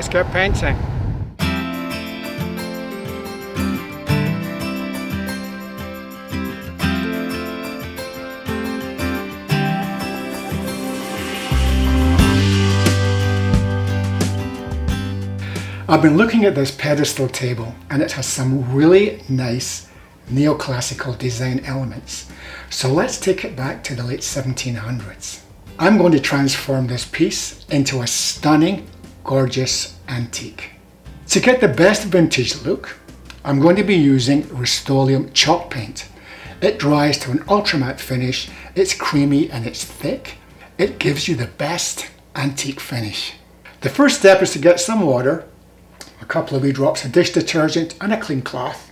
let's get painting. I've been looking at this pedestal table and it has some really nice neoclassical design elements. So let's take it back to the late 1700s. I'm going to transform this piece into a stunning, gorgeous antique. To get the best vintage look, I'm going to be using Rust-Oleum chalk paint. It dries to an ultramatte finish, it's creamy and it's thick. It gives you the best antique finish. The first step is to get some water, a couple of wee drops of dish detergent and a clean cloth,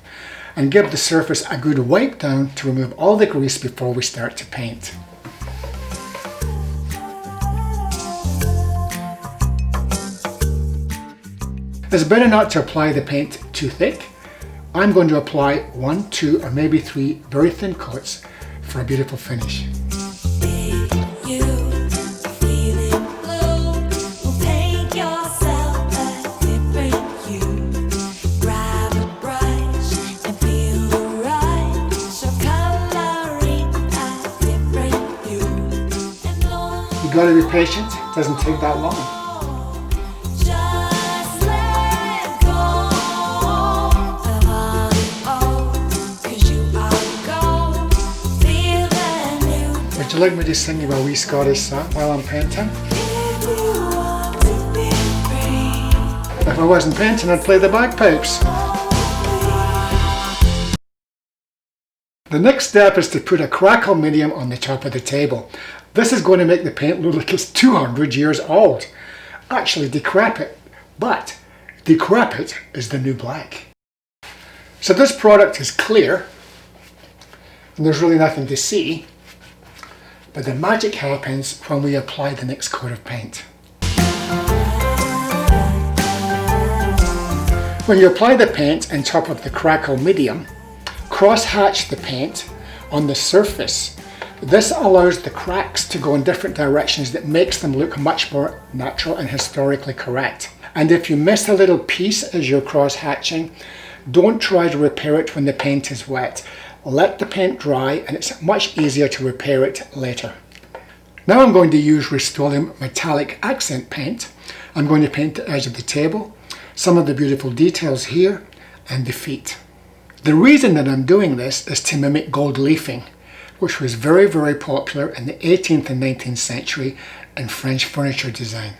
and give the surface a good wipe down to remove all the grease before we start to paint. It's better not to apply the paint too thick. I'm going to apply 1, 2 or maybe 3 very thin coats for a beautiful finish. You've got to be patient, it doesn't take that long. Would you like me to sing you a wee Scottish song while I'm painting? If I wasn't painting, I'd play the bagpipes. The next step is to put a crackle medium on the top of the table. This is going to make the paint look like it's 200 years old. Actually decrepit, but decrepit is the new black. So this product is clear, and there's really nothing to see, but the magic happens when we apply the next coat of paint. When you apply the paint on top of the crackle medium, cross-hatch the paint on the surface. This allows the cracks to go in different directions that makes them look much more natural and historically correct. And if you miss a little piece as you're cross-hatching, don't try to repair it when the paint is wet. Let the paint dry and it's much easier to repair it later. Now I'm going to use Rust-Oleum metallic accent paint. I'm going to paint the edge of the table, some of the beautiful details here, and the feet. The reason that I'm doing this is to mimic gold leafing, which was very, very popular in the 18th and 19th century in French furniture design.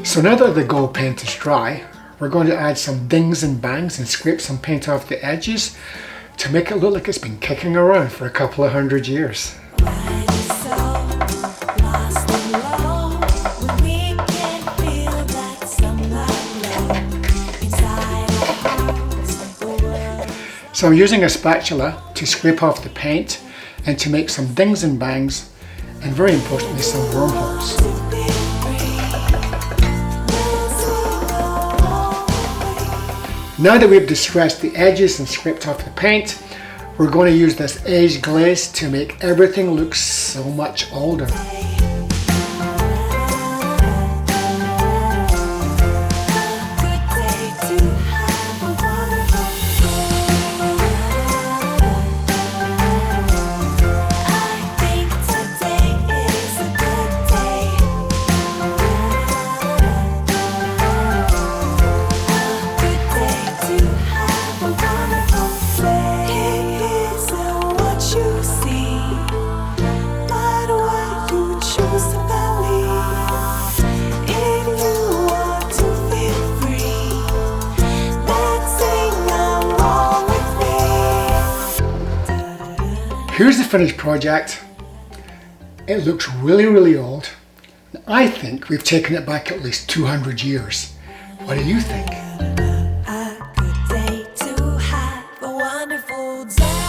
So now that the gold paint is dry, we're going to add some dings and bangs and scrape some paint off the edges to make it look like it's been kicking around for a couple of 100 years. So I'm using a spatula to scrape off the paint and to make some dings and bangs, and very importantly some wormholes. Now that we've distressed the edges and scraped off the paint, we're going to use this aged glaze to make everything look so much older. Here's the finished project. It looks really, really old. I think we've taken it back at least 200 years. What do you think? A good day to have a wonderful day.